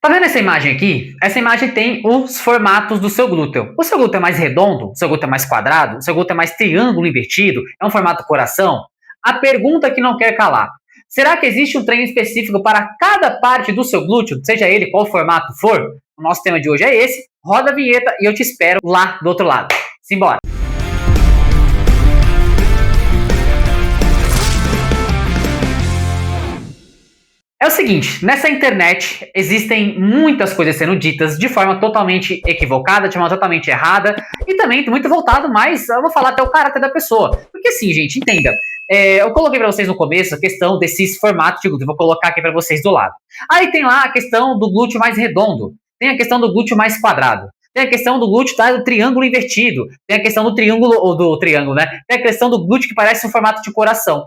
Tá vendo essa imagem aqui? Essa imagem tem os formatos do seu glúteo. O seu glúteo é mais redondo? O seu glúteo é mais quadrado? O seu glúteo é mais triângulo invertido? É um formato coração? A pergunta que não quer calar. Será que existe um treino específico para cada parte do seu glúteo, seja ele qual formato for? O nosso tema de hoje é esse. Roda a vinheta e eu te espero lá do outro lado. Simbora! É o seguinte, nessa internet existem muitas coisas sendo ditas de forma totalmente equivocada, de forma totalmente errada, e também muito voltado, mas eu vou falar até o caráter da pessoa. Porque assim, gente, entenda, eu coloquei pra vocês no começo a questão desses formatos de glúteo, vou colocar aqui pra vocês do lado. Aí tem lá a questão do glúteo mais redondo, tem a questão do glúteo mais quadrado, tem a questão do glúteo do triângulo invertido, tem a questão do triângulo, né? Tem a questão do glúteo que parece um formato de coração.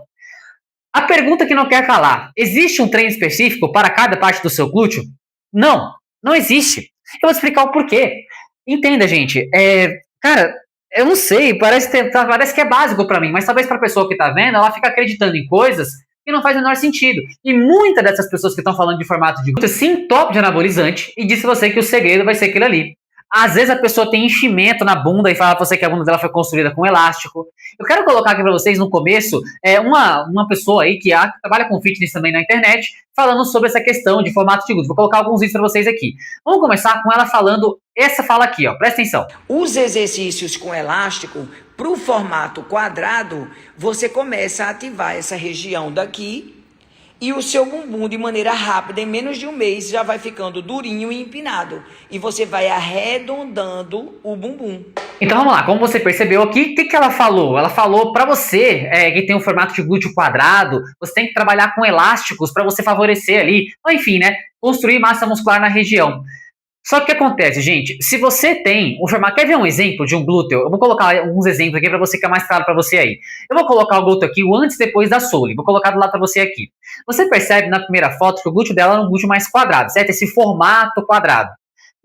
A pergunta que não quer calar, existe um treino específico para cada parte do seu glúteo? Não, não existe. Eu vou explicar o porquê. Entenda, gente, cara, eu não sei, parece que é básico para mim, mas talvez para a pessoa que tá vendo, ela fica acreditando em coisas que não faz o menor sentido. E muitas dessas pessoas que estão falando de formato de glúteo se entopem de anabolizante e disse você que o segredo vai ser aquilo ali. Às vezes a pessoa tem enchimento na bunda e fala pra você que a bunda dela foi construída com elástico. Eu quero colocar aqui pra vocês no começo uma pessoa aí que trabalha com fitness também na internet, falando sobre essa questão de formato de glúteo. Vou colocar alguns vídeos pra vocês aqui. Vamos começar com ela falando essa fala aqui, ó. Presta atenção. Os exercícios com elástico pro formato quadrado, você começa a ativar essa região daqui. E o seu bumbum, de maneira rápida, em menos de um mês, já vai ficando durinho e empinado. E você vai arredondando o bumbum. Então vamos lá, como você percebeu aqui, o que ela falou? Ela falou pra você que tem um formato de glúteo quadrado, você tem que trabalhar com elásticos para você favorecer ali, ou enfim, né, construir massa muscular na região. Só que o que acontece, gente, se você tem um formato... Quer ver um exemplo de um glúteo? Eu vou colocar alguns exemplos aqui para você ficar mais claro para você aí. Eu vou colocar o glúteo aqui, o antes e depois da sole. Vou colocar do lado para você aqui. Você percebe na primeira foto que o glúteo dela é um glúteo mais quadrado, certo? Esse formato quadrado.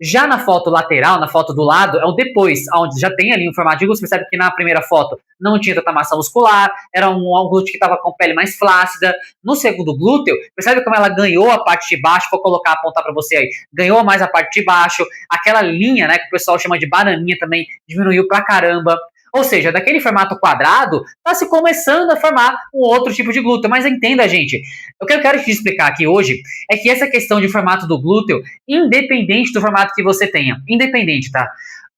Já na foto lateral, na foto do lado, é o depois, onde já tem ali um formato de glúteo. Você percebe que na primeira foto não tinha tanta massa muscular, era um glúteo que estava com pele mais flácida. No segundo glúteo, percebe como ela ganhou a parte de baixo, vou colocar, apontar para você aí, ganhou mais a parte de baixo, aquela linha, né, que o pessoal chama de bananinha também, diminuiu pra caramba. Ou seja, daquele formato quadrado, está se começando a formar um outro tipo de glúteo. Mas entenda, gente, o que eu quero te explicar aqui hoje é que essa questão de formato do glúteo, independente do formato que você tenha, independente, tá?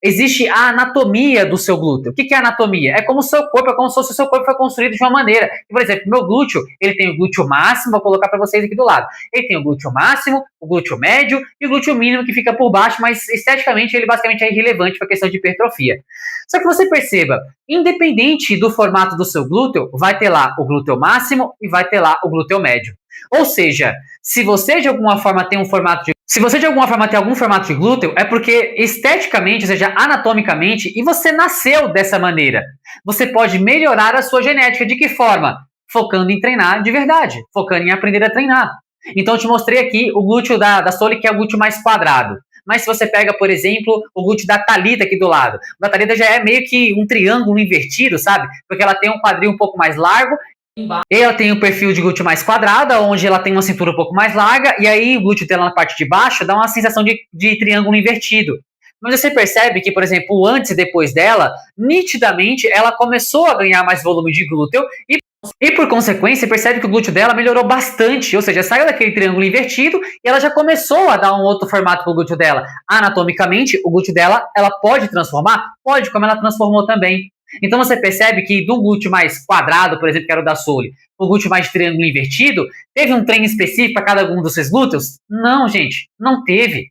Existe a anatomia do seu glúteo. O que é anatomia? É como o seu corpo, é como se o seu corpo foi construído de uma maneira. Por exemplo, meu glúteo, ele tem o glúteo máximo, vou colocar para vocês aqui do lado. Ele tem o glúteo máximo, o glúteo médio e o glúteo mínimo que fica por baixo, mas esteticamente ele basicamente é irrelevante para a questão de hipertrofia. Só que você perceba, independente do formato do seu glúteo, vai ter lá o glúteo máximo e vai ter lá o glúteo médio. Ou seja, se você de alguma forma tem algum formato de glúteo, é porque esteticamente, ou seja, anatomicamente, e você nasceu dessa maneira. Você pode melhorar a sua genética. De que forma? Focando em treinar de verdade, focando em aprender a treinar. Então eu te mostrei aqui o glúteo da Soli, que é o glúteo mais quadrado. Mas se você pega, por exemplo, o glúteo da Thalita aqui do lado, o da Thalita já é meio que um triângulo invertido, sabe? Porque ela tem um quadril um pouco mais largo, ela tem o perfil de glúteo mais quadrado, onde ela tem uma cintura um pouco mais larga, e aí o glúteo dela na parte de baixo dá uma sensação de triângulo invertido. Mas você percebe que, por exemplo, o antes e depois dela, nitidamente, ela começou a ganhar mais volume de glúteo e por consequência, percebe que o glúteo dela melhorou bastante, ou seja, saiu daquele triângulo invertido e ela já começou a dar um outro formato para o glúteo dela. Anatomicamente, o glúteo dela, ela pode transformar? Pode, como ela transformou também. Então você percebe que do glúteo mais quadrado, por exemplo, que era o da Soli, o glúteo mais triângulo invertido, teve um treino específico para cada um dos seus glúteos? Não, gente, não teve.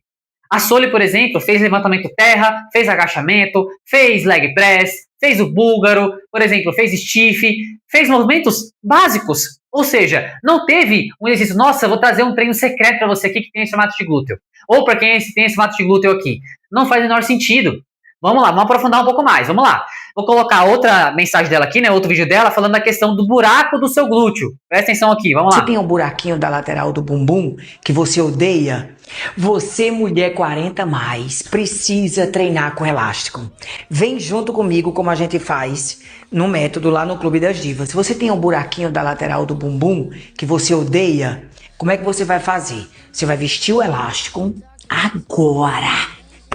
A Soli, por exemplo, fez levantamento terra, fez agachamento, fez leg press, fez o búlgaro, por exemplo, fez stiff, fez movimentos básicos. Ou seja, não teve um exercício, nossa, vou trazer um treino secreto para você aqui que tem esse formato de glúteo. Ou para quem tem esse formato de glúteo aqui. Não faz o menor sentido. Vamos lá, vamos aprofundar um pouco mais, vamos lá. Vou colocar outra mensagem dela aqui, né, outro vídeo dela, falando da questão do buraco do seu glúteo. Presta atenção aqui, vamos lá. Você tem um buraquinho da lateral do bumbum que você odeia? Você, mulher 40 mais, precisa treinar com elástico. Vem junto comigo como a gente faz no método lá no Clube das Divas. Se você tem um buraquinho da lateral do bumbum que você odeia, como é que você vai fazer? Você vai vestir o elástico, Agora.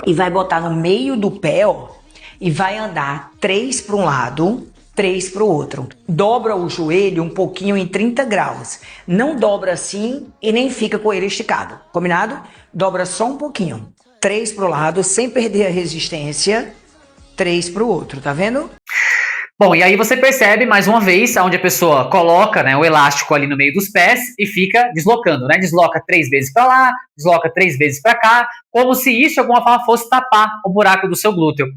E vai botar no meio do pé, ó. E vai andar 3 para um lado, 3 para o outro. Dobra o joelho um pouquinho em 30 graus. Não dobra assim e nem fica com ele esticado. Combinado? Dobra só um pouquinho. 3 para o lado, sem perder a resistência. 3 para o outro, tá vendo? Bom, e aí você percebe, mais uma vez, onde a pessoa coloca, né, o elástico ali no meio dos pés e fica deslocando, né? Desloca 3 vezes para lá, desloca 3 vezes para cá, como se isso de alguma forma fosse tapar o buraco do seu glúteo.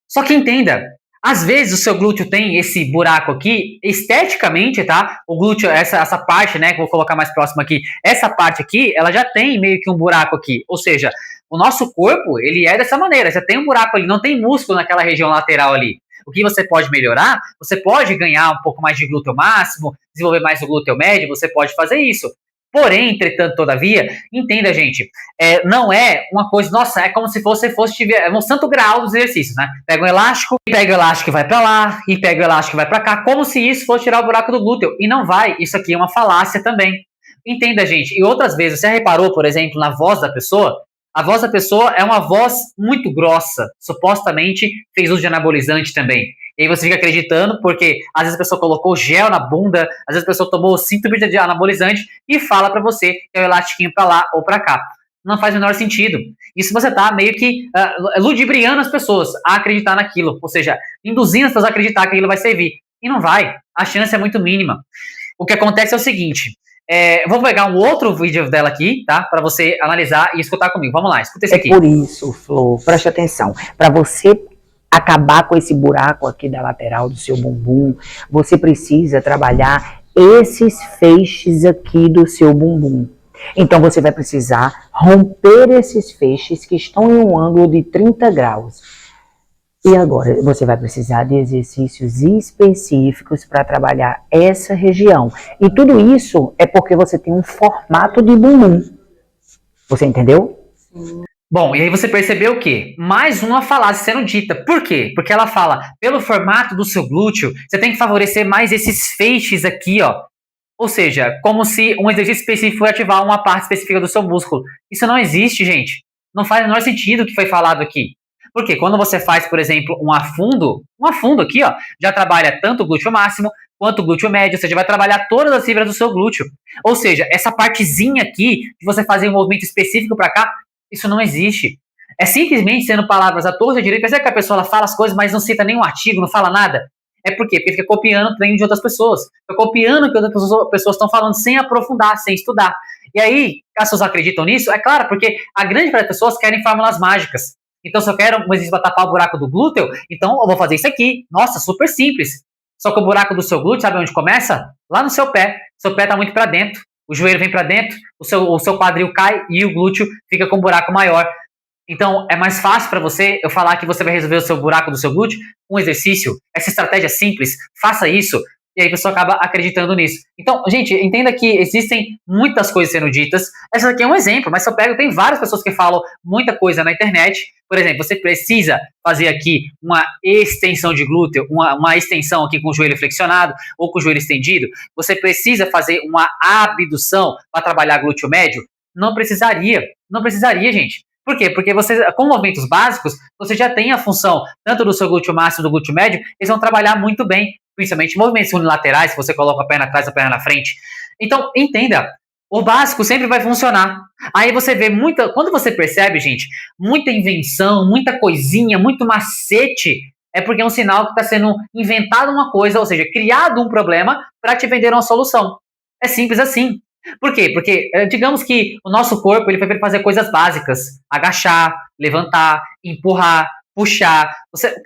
Só que entenda, às vezes o seu glúteo tem esse buraco aqui, esteticamente, tá? O glúteo, essa parte, né, que eu vou colocar mais próximo aqui, essa parte aqui, ela já tem meio que um buraco aqui. Ou seja, o nosso corpo, ele é dessa maneira, já tem um buraco ali, não tem músculo naquela região lateral ali. O que você pode melhorar? Você pode ganhar um pouco mais de glúteo máximo, desenvolver mais o glúteo médio, você pode fazer isso. Porém, entretanto, todavia, entenda, gente, não é uma coisa, nossa, é como se você fosse um santo grau dos exercícios, né? Pega um elástico, e pega o elástico e vai pra lá, e pega o elástico e vai pra cá, como se isso fosse tirar o buraco do glúteo. E não vai, isso aqui é uma falácia também. Entenda, gente, e outras vezes, você reparou, por exemplo, na voz da pessoa? A voz da pessoa é uma voz muito grossa, supostamente fez uso de anabolizante também. E aí você fica acreditando, porque às vezes a pessoa colocou gel na bunda, às vezes a pessoa tomou 5 ml de anabolizante e fala pra você que é o elastiquinho pra lá ou pra cá. Não faz o menor sentido. Isso você tá meio que ludibriando as pessoas a acreditar naquilo, ou seja, induzindo as pessoas a acreditar que aquilo vai servir. E não vai. A chance é muito mínima. O que acontece é o seguinte, vou pegar um outro vídeo dela aqui, tá? Para você analisar e escutar comigo. Vamos lá, escuta esse aqui. É por isso, Flor, preste atenção. Para você acabar com esse buraco aqui da lateral do seu bumbum, você precisa trabalhar esses feixes aqui do seu bumbum. Então você vai precisar romper esses feixes que estão em um ângulo de 30 graus. E agora você vai precisar de exercícios específicos para trabalhar essa região. E tudo isso é porque você tem um formato de bumbum. Você entendeu? Bom, e aí você percebeu o quê? Mais uma falácia sendo dita. Por quê? Porque ela fala, pelo formato do seu glúteo, você tem que favorecer mais esses feixes aqui, ó. Ou seja, como se um exercício específico for ativar uma parte específica do seu músculo. Isso não existe, gente. Não faz o menor sentido o que foi falado aqui. Porque quando você faz, por exemplo, um afundo aqui, ó, já trabalha tanto o glúteo máximo quanto o glúteo médio, ou seja, vai trabalhar todas as fibras do seu glúteo. Ou seja, essa partezinha aqui, de você fazer um movimento específico para cá, isso não existe. É simplesmente sendo palavras à torta e à direita. Percebe que a pessoa ela fala as coisas, mas não cita nenhum artigo, não fala nada? É por quê? Porque fica copiando o treino de outras pessoas. Fica copiando o que outras pessoas estão falando sem aprofundar, sem estudar. E aí, as pessoas acreditam nisso? É claro, porque a grande parte das pessoas querem fórmulas mágicas. Então, se eu quero um exercício para tapar o buraco do glúteo, então eu vou fazer isso aqui. Nossa, super simples. Só que o buraco do seu glúteo, sabe onde começa? Lá no seu pé. Seu pé está muito para dentro. O joelho vem para dentro, o seu quadril cai e o glúteo fica com um buraco maior. Então, é mais fácil para você eu falar que você vai resolver o seu buraco do seu glúteo com um exercício. Essa estratégia é simples, faça isso. E aí a pessoa acaba acreditando nisso. Então, gente, entenda que existem muitas coisas sendo ditas. Essa aqui é um exemplo, mas se eu pego, tem várias pessoas que falam muita coisa na internet. Por exemplo, você precisa fazer aqui uma extensão de glúteo, uma extensão aqui com o joelho flexionado ou com o joelho estendido. Você precisa fazer uma abdução para trabalhar glúteo médio. Não precisaria, gente. Por quê? Porque você, com movimentos básicos, você já tem a função tanto do seu glúteo máximo e do glúteo médio, eles vão trabalhar muito bem, principalmente movimentos unilaterais, se você coloca a perna atrás, a perna na frente. Então, entenda, o básico sempre vai funcionar. Aí você vê quando você percebe, gente, muita invenção, muita coisinha, muito macete, é porque é um sinal que está sendo inventado uma coisa, ou seja, criado um problema para te vender uma solução. É simples assim. Por quê? Porque, digamos que o nosso corpo ele prefere fazer coisas básicas. Agachar, levantar, empurrar, puxar.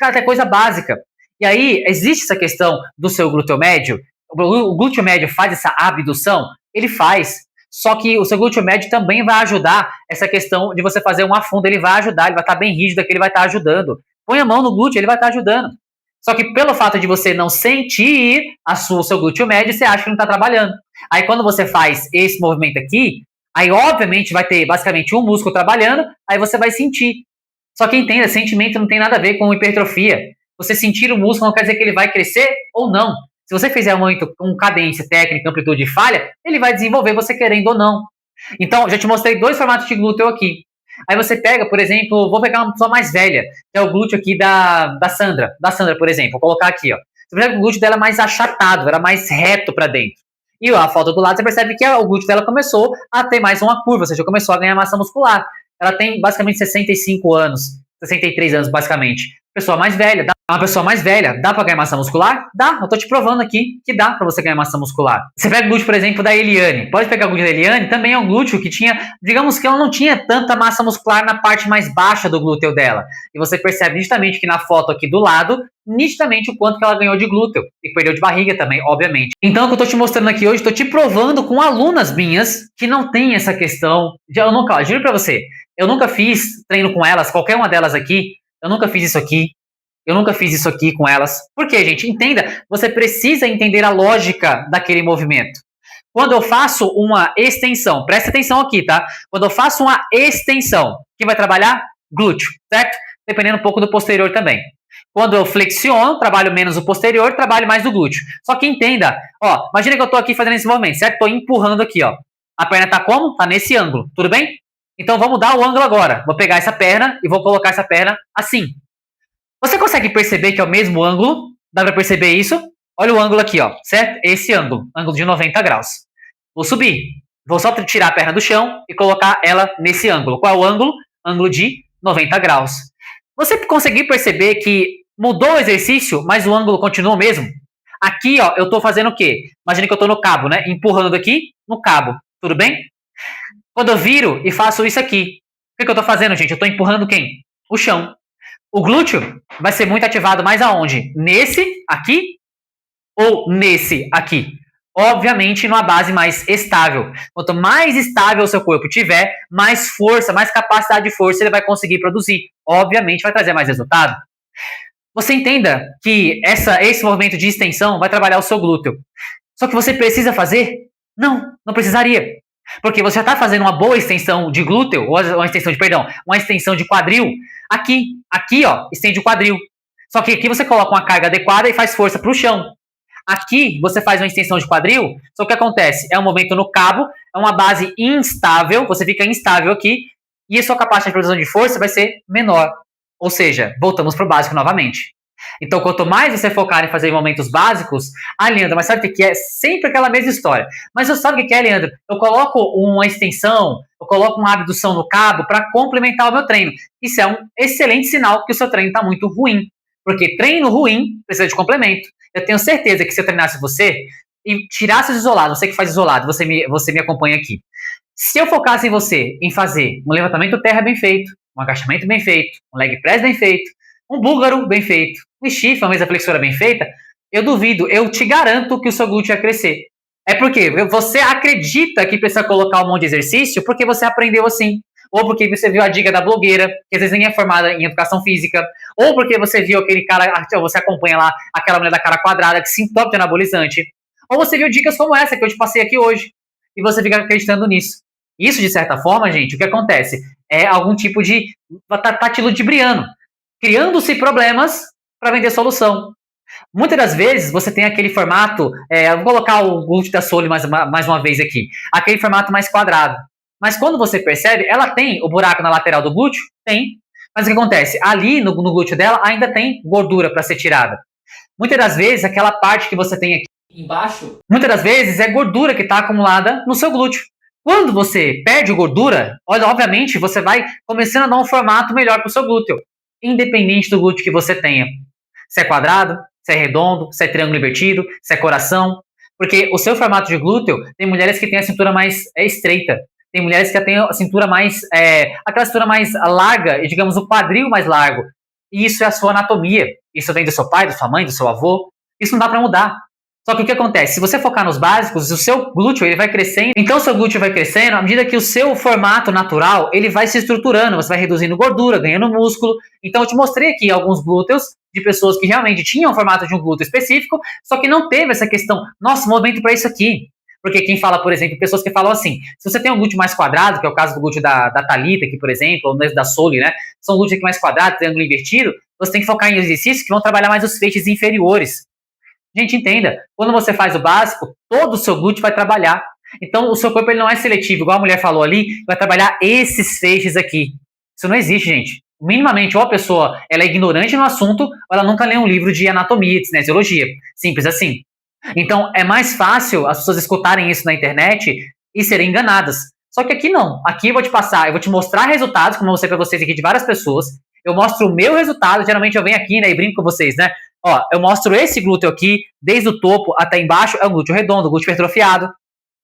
Cara, é coisa básica. E aí, existe essa questão do seu glúteo médio. O glúteo médio faz essa abdução? Ele faz. Só que o seu glúteo médio também vai ajudar essa questão de você fazer um afundo. Ele vai ajudar, ele vai estar bem rígido aqui, ele vai estar ajudando. Põe a mão no glúteo, ele vai estar ajudando. Só que pelo fato de você não sentir o seu glúteo médio, você acha que não está trabalhando. Aí quando você faz esse movimento aqui, aí obviamente vai ter basicamente um músculo trabalhando, aí você vai sentir. Só que entenda, sentimento não tem nada a ver com hipertrofia. Você sentir o músculo não quer dizer que ele vai crescer ou não. Se você fizer muito com cadência, técnica, amplitude e falha, ele vai desenvolver você querendo ou não. Então, já te mostrei 2 formatos de glúteo aqui. Aí você pega, por exemplo, vou pegar uma pessoa mais velha, que é o glúteo aqui da Sandra. Da Sandra, por exemplo, vou colocar aqui, ó. Você percebe que o glúteo dela é mais achatado, era mais reto para dentro. E a foto do lado, você percebe que o glúteo dela começou a ter mais uma curva, ou seja, começou a ganhar massa muscular. Ela tem basicamente 65 anos, 63 anos, basicamente. Pessoa mais velha, uma pessoa mais velha, dá pra ganhar massa muscular? Dá, eu tô te provando aqui que dá pra você ganhar massa muscular. Você pega o glúteo, por exemplo, da Eliane. Pode pegar o glúteo da Eliane, também é um glúteo que tinha, digamos que ela não tinha tanta massa muscular na parte mais baixa do glúteo dela. E você percebe nitidamente que na foto aqui do lado, nitidamente o quanto que ela ganhou de glúteo. E perdeu de barriga também, obviamente. Então, o que eu tô te mostrando aqui hoje, tô te provando com alunas minhas que não tem essa questão. Eu nunca, juro pra você, eu nunca fiz treino com elas, qualquer uma delas aqui, eu nunca fiz isso aqui. Eu nunca fiz isso aqui com elas. Por quê, gente? Entenda, você precisa entender a lógica daquele movimento. Quando eu faço uma extensão, presta atenção aqui, tá? Quando eu faço uma extensão, quem vai trabalhar? Glúteo, certo? Dependendo um pouco do posterior também. Quando eu flexiono, trabalho menos o posterior, trabalho mais do glúteo. Só que entenda, ó, imagina que eu tô aqui fazendo esse movimento, certo? Tô empurrando aqui, ó. A perna tá como? Tá nesse ângulo, tudo bem? Então vamos mudar o ângulo agora. Vou pegar essa perna e vou colocar essa perna assim. Você consegue perceber que é o mesmo ângulo? Dá para perceber isso? Olha o ângulo aqui, ó, certo? Esse ângulo de 90 graus. Vou subir. Vou só tirar a perna do chão e colocar ela nesse ângulo. Qual é o ângulo? Ângulo de 90 graus. Você conseguir perceber que mudou o exercício, mas o ângulo continua o mesmo? Aqui, ó, eu estou fazendo o quê? Imagina que eu estou no cabo, né? Empurrando aqui no cabo. Tudo bem? Quando eu viro e faço isso aqui, o que eu estou fazendo, gente? Eu estou empurrando quem? O chão. O glúteo vai ser muito ativado mais aonde? Nesse aqui ou nesse aqui? Obviamente, numa base mais estável. Quanto mais estável o seu corpo tiver, mais força, mais capacidade de força ele vai conseguir produzir. Obviamente, vai trazer mais resultado. Você entenda que esse movimento de extensão vai trabalhar o seu glúteo. Só que você precisa fazer? Não, não precisaria. Porque você já está fazendo uma boa extensão de glúteo, ou uma extensão de, perdão, uma extensão de quadril. Aqui, ó, estende o quadril. Só que aqui você coloca uma carga adequada e faz força para o chão. Aqui você faz uma extensão de quadril, só que o que acontece? É um movimento no cabo, é uma base instável, você fica instável aqui, e a sua capacidade de produção de força vai ser menor. Ou seja, voltamos para o básico novamente. Então, quanto mais você focar em fazer movimentos básicos, Leandro, mas sabe o que é? Sempre aquela mesma história. Mas você sabe o que é, Leandro? Eu coloco uma extensão, eu coloco uma abdução no cabo para complementar o meu treino. Isso é um excelente sinal que o seu treino está muito ruim. Porque treino ruim precisa de complemento. Eu tenho certeza que se eu treinasse você e tirasse os isolados, você que faz isolado, você me acompanha aqui. Se eu focasse em você, em fazer um levantamento terra bem feito, um agachamento bem feito, um leg press bem feito, um búlgaro bem feito, um stiff, uma mesa flexora bem feita, eu duvido, eu te garanto que o seu glúteo ia crescer. É porque você acredita que precisa colocar um monte de exercício porque você aprendeu assim. Ou porque você viu a dica da blogueira, que às vezes nem é formada em educação física, ou porque você viu aquele cara, você acompanha lá aquela mulher da cara quadrada que se entope de anabolizante, ou você viu dicas como essa que eu te passei aqui hoje, e você fica acreditando nisso. Isso, de certa forma, gente, o que acontece? É algum tipo de tá te ludibriando, criando-se problemas para vender solução. Muitas das vezes você tem aquele formato, vou colocar o glúteo da Soli mais uma vez aqui, aquele formato mais quadrado. Mas quando você percebe, ela tem o buraco na lateral do glúteo? Tem. Mas o que acontece? Ali no glúteo dela ainda tem gordura para ser tirada. Muitas das vezes, aquela parte que você tem aqui embaixo, muitas das vezes é gordura que está acumulada no seu glúteo. Quando você perde gordura, obviamente você vai começando a dar um formato melhor para o seu glúteo, independente do glúteo que você tenha. Se é quadrado, se é redondo, se é triângulo invertido, se é coração. Porque o seu formato de glúteo, tem mulheres que têm a cintura mais estreita. Tem mulheres que têm a cintura mais, aquela cintura mais larga e, digamos, o quadril mais largo. E isso é a sua anatomia. Isso vem do seu pai, da sua mãe, do seu avô. Isso não dá para mudar. Só que o que acontece? Se você focar nos básicos, o seu glúteo ele vai crescendo. Então, o seu glúteo vai crescendo à medida que o seu formato natural ele vai se estruturando. Você vai reduzindo gordura, ganhando músculo. Então, eu te mostrei aqui alguns glúteos de pessoas que realmente tinham o formato de um glúteo específico, só que não teve essa questão, nossa, movimento para isso aqui. Porque quem fala, por exemplo, pessoas que falam assim, se você tem um glúteo mais quadrado, que é o caso do glúteo da Thalita aqui, por exemplo, ou mesmo da Soli, né? São glúteos aqui mais quadrados, triângulo invertido, você tem que focar em exercícios que vão trabalhar mais os feixes inferiores. Gente, entenda, quando você faz o básico, todo o seu glúteo vai trabalhar. Então, o seu corpo ele não é seletivo, igual a mulher falou ali, vai trabalhar esses feixes aqui. Isso não existe, gente. Minimamente, ou a pessoa ela é ignorante no assunto, ou ela nunca leu um livro de anatomia, de cinesiologia. Simples assim. Então, é mais fácil as pessoas escutarem isso na internet e serem enganadas. Só que aqui não. Aqui eu vou te passar, eu vou te mostrar resultados, como eu mostrei para vocês aqui de várias pessoas. Eu mostro o meu resultado, geralmente eu venho aqui, né, e brinco com vocês, né? Ó, eu mostro esse glúteo aqui, desde o topo até embaixo, é um glúteo redondo, glúteo hipertrofiado.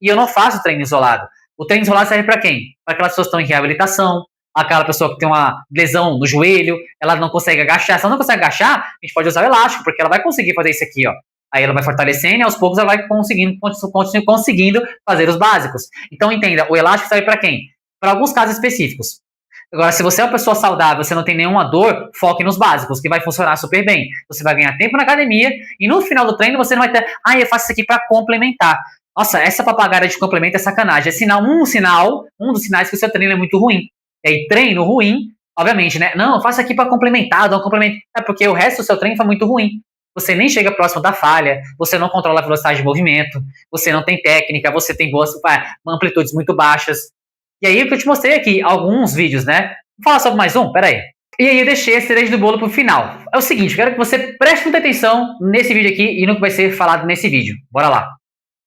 E eu não faço treino isolado. O treino isolado serve para quem? Para aquelas pessoas que estão em reabilitação, aquela pessoa que tem uma lesão no joelho, ela não consegue agachar. Se ela não consegue agachar, a gente pode usar o elástico, porque ela vai conseguir fazer isso aqui, ó. Aí ela vai fortalecendo e aos poucos ela vai conseguindo fazer os básicos. Então entenda, o elástico serve para quem? Para alguns casos específicos. Agora, se você é uma pessoa saudável, você não tem nenhuma dor, foque nos básicos, que vai funcionar super bem. Você vai ganhar tempo na academia e no final do treino você não vai ter, eu faço isso aqui para complementar. Nossa, essa papagaia de complemento é sacanagem. É um dos sinais que o seu treino é muito ruim. E aí, treino ruim, obviamente, né? Não, eu faço aqui para complementar, dá um complemento. É porque o resto do seu treino foi muito ruim. Você nem chega próximo da falha, você não controla a velocidade de movimento, você não tem técnica, você tem amplitudes muito baixas. E aí, o que eu te mostrei aqui, alguns vídeos, né? Vou falar sobre mais um? Peraí. E aí, eu deixei a cereja do bolo pro final. É o seguinte, eu quero que você preste muita atenção nesse vídeo aqui e no que vai ser falado nesse vídeo. Bora lá.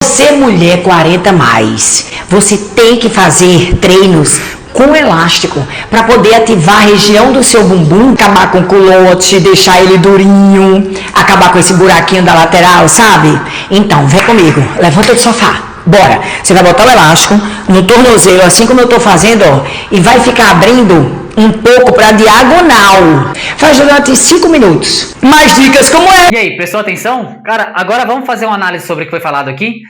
Você, mulher 40 mais, você tem que fazer treinos com elástico para poder ativar a região do seu bumbum, acabar com o culote, deixar ele durinho, acabar com esse buraquinho da lateral, sabe? Então, vem comigo, levanta do sofá. Bora, você vai botar o elástico no tornozelo, assim como eu tô fazendo, ó, e vai ficar abrindo um pouco para diagonal. Faz durante 5 minutos. Mais dicas como é? E aí, prestou atenção? Cara, agora vamos fazer uma análise sobre o que foi falado aqui.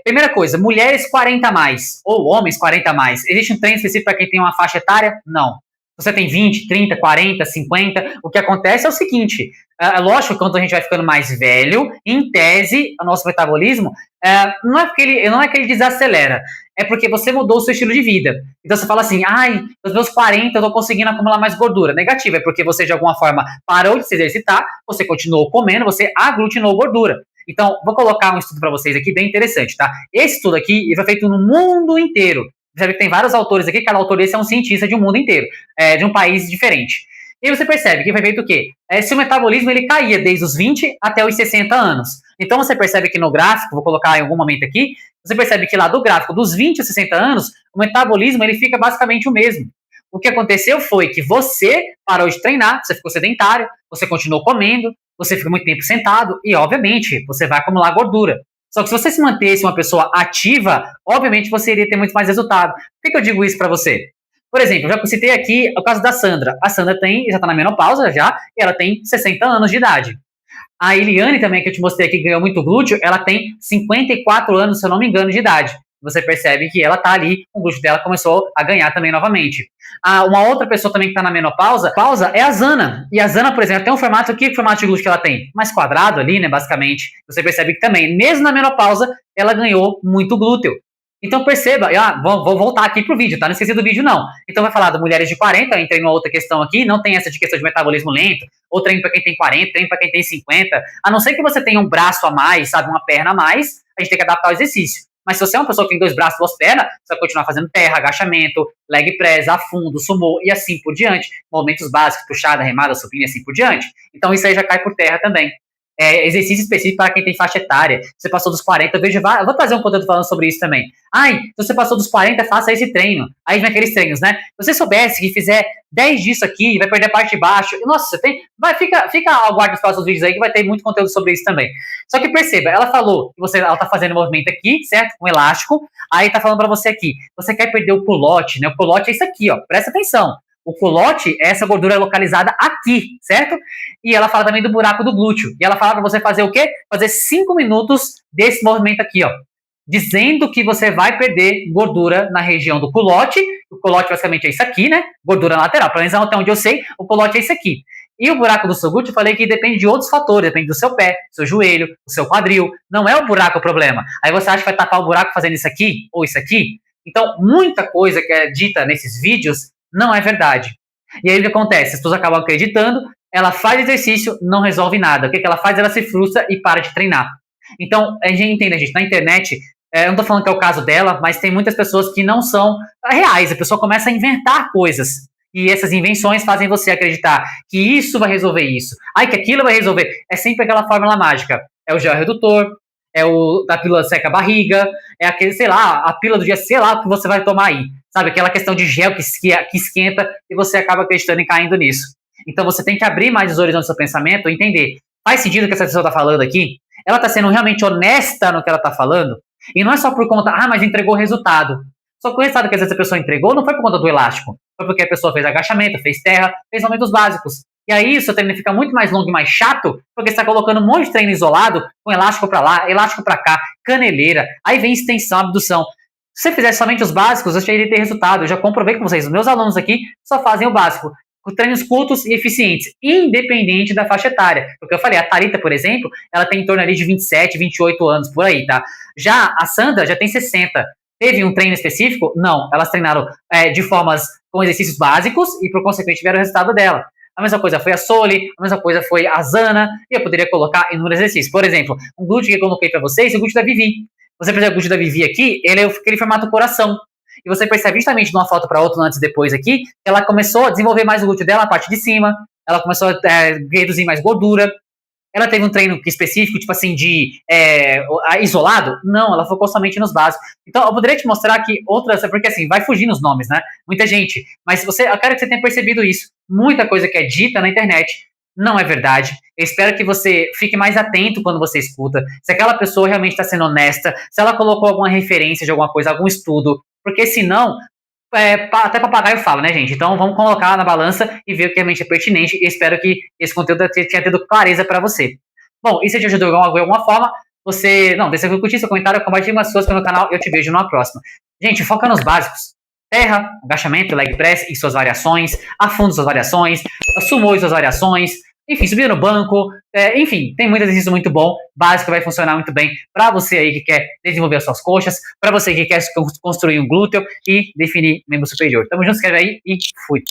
Primeira coisa, mulheres 40 a mais, ou homens 40 a mais. Existe um treino específico para quem tem uma faixa etária? Não. Você tem 20, 30, 40, 50, o que acontece é o seguinte, lógico que quando a gente vai ficando mais velho, em tese, o nosso metabolismo, não é que ele desacelera, é porque você mudou o seu estilo de vida. Então você fala assim, nos meus 40 eu tô conseguindo acumular mais gordura. Negativo, é porque você de alguma forma parou de se exercitar, você continuou comendo, você aglutinou gordura. Então, vou colocar um estudo para vocês aqui bem interessante, tá? Esse estudo aqui foi feito no mundo inteiro. Você vê que tem vários autores aqui, cada autor desse é um cientista de um mundo inteiro, de um país diferente. E aí você percebe que foi feito o quê? Se o metabolismo ele caía desde os 20 até os 60 anos. Então você percebe que no gráfico, vou colocar em algum momento aqui, você percebe que lá do gráfico dos 20 aos 60 anos, o metabolismo ele fica basicamente o mesmo. O que aconteceu foi que você parou de treinar, você ficou sedentário, você continuou comendo, você fica muito tempo sentado e, obviamente, você vai acumular gordura. Só que se você se mantesse uma pessoa ativa, obviamente você iria ter muito mais resultado. Por que eu digo isso para você? Por exemplo, eu já citei aqui o caso da Sandra. A Sandra já tá na menopausa já, e ela tem 60 anos de idade. A Eliane também, que eu te mostrei aqui, que ganhou muito glúteo, ela tem 54 anos, se eu não me engano, de idade. Você percebe que ela tá ali, o glúteo dela começou a ganhar também novamente. Uma outra pessoa também que tá na menopausa é a Zana. E a Zana, por exemplo, tem um formato, que formato de glúteo que ela tem? Mais quadrado ali, né, basicamente. Você percebe que também, mesmo na menopausa, ela ganhou muito glúteo. Então perceba, vou voltar aqui pro vídeo, tá? Não esqueci do vídeo não. Então vai falar de mulheres de 40, entrei numa outra questão aqui, não tem essa de questão de metabolismo lento, ou treino para quem tem 40, treino para quem tem 50. A não ser que você tenha um braço a mais, sabe, uma perna a mais, a gente tem que adaptar o exercício. Mas se você é uma pessoa que tem 2 braços e 2 pernas, você vai continuar fazendo terra, agachamento, leg press, afundo, sumô e assim por diante. Movimentos básicos, puxada, remada, supino e assim por diante. Então isso aí já cai por terra também. Exercício específico para quem tem faixa etária. Você passou dos 40, eu vou trazer um conteúdo falando sobre isso também. Se você passou dos 40, faça esse treino. Aí vem aqueles treinos, né? Se você soubesse que fizer 10 disso aqui, vai perder a parte de baixo. Nossa, você tem. Fica ao guarda dos próximos vídeos aí que vai ter muito conteúdo sobre isso também. Só que perceba, ela falou que ela tá fazendo movimento aqui, certo? Com elástico. Aí tá falando para você aqui. Você quer perder o culote, né? O culote é isso aqui, ó. Presta atenção. O culote é essa gordura localizada aqui, certo? E ela fala também do buraco do glúteo. E ela fala para você fazer o quê? Fazer 5 minutos desse movimento aqui, ó. Dizendo que você vai perder gordura na região do culote. O culote basicamente é isso aqui, né? Gordura lateral. Pelo menos até onde eu sei, o culote é isso aqui. E o buraco do seu glúteo, eu falei que depende de outros fatores. Depende do seu pé, do seu joelho, do seu quadril. Não é o buraco o problema. Aí você acha que vai tapar o buraco fazendo isso aqui ou isso aqui? Então, muita coisa que é dita nesses vídeos não é verdade. E aí o que acontece? As pessoas acabam acreditando, ela faz exercício, não resolve nada. O que ela faz? Ela se frustra e para de treinar. Então, a gente entende, gente, na internet, eu não tô falando que é o caso dela, mas tem muitas pessoas que não são reais. A pessoa começa a inventar coisas. E essas invenções fazem você acreditar que isso vai resolver isso. Ai, que aquilo vai resolver. É sempre aquela fórmula mágica. É o gel redutor, é o da pílula seca a barriga, é aquele, sei lá, a pílula do dia, sei lá o que você vai tomar aí. Sabe, aquela questão de gel que esquenta e você acaba acreditando e caindo nisso. Então você tem que abrir mais os horizontes do seu pensamento e entender. Faz sentido o que essa pessoa está falando aqui? Ela está sendo realmente honesta no que ela está falando? E não é só por conta, mas entregou o resultado. Só que o resultado que às vezes a pessoa entregou não foi por conta do elástico. Foi porque a pessoa fez agachamento, fez terra, fez movimentos básicos. E aí isso treino fica muito mais longo e mais chato, porque você está colocando um monte de treino isolado, com elástico para lá, elástico para cá, caneleira, aí vem extensão, abdução. Se você fizesse somente os básicos, eu já iria ter resultado. Eu já comprovei com vocês, os meus alunos aqui só fazem o básico, com treinos curtos e eficientes, independente da faixa etária. Porque eu falei, a Thalita, por exemplo, ela tem em torno ali de 27, 28 anos, por aí, tá? Já a Sandra já tem 60. Teve um treino específico? Não. Elas treinaram de formas com exercícios básicos e, por consequente, tiveram o resultado dela. A mesma coisa foi a Soli, a mesma coisa foi a Zana, e eu poderia colocar inúmeros exercícios. Por exemplo, um glúteo que eu coloquei para vocês, o glúteo da Vivi. Você percebe o glúteo da Vivi aqui, ele é aquele formato coração. E você percebe justamente de uma foto para outra, antes e depois aqui, ela começou a desenvolver mais o glúteo dela, a parte de cima, ela começou a reduzir mais gordura. Ela teve um treino específico, tipo assim, de isolado? Não, ela focou somente nos básicos. Então, eu poderia te mostrar que outras, porque assim, vai fugir nos nomes, né? Muita gente. Mas eu quero que você tenha percebido isso. Muita coisa que é dita na internet não é verdade. Eu espero que você fique mais atento quando você escuta. Se aquela pessoa realmente está sendo honesta, se ela colocou alguma referência de alguma coisa, algum estudo. Porque senão, até papagaio fala, né, gente? Então vamos colocar na balança e ver o que realmente é pertinente. E espero que esse conteúdo tenha tido clareza para você. Bom, e se te ajudou de alguma forma, deixa eu curtir seu comentário, compartilhe umas suas no canal e eu te vejo numa próxima. Gente, foca nos básicos. Terra, agachamento, leg press e suas variações, afundo suas variações, sumô e suas variações, enfim, subir no banco, enfim, tem muito exercício muito bom, básico, vai funcionar muito bem para você aí que quer desenvolver as suas coxas, para você que quer construir um glúteo e definir membro superior. Tamo junto, escreve aí e fui!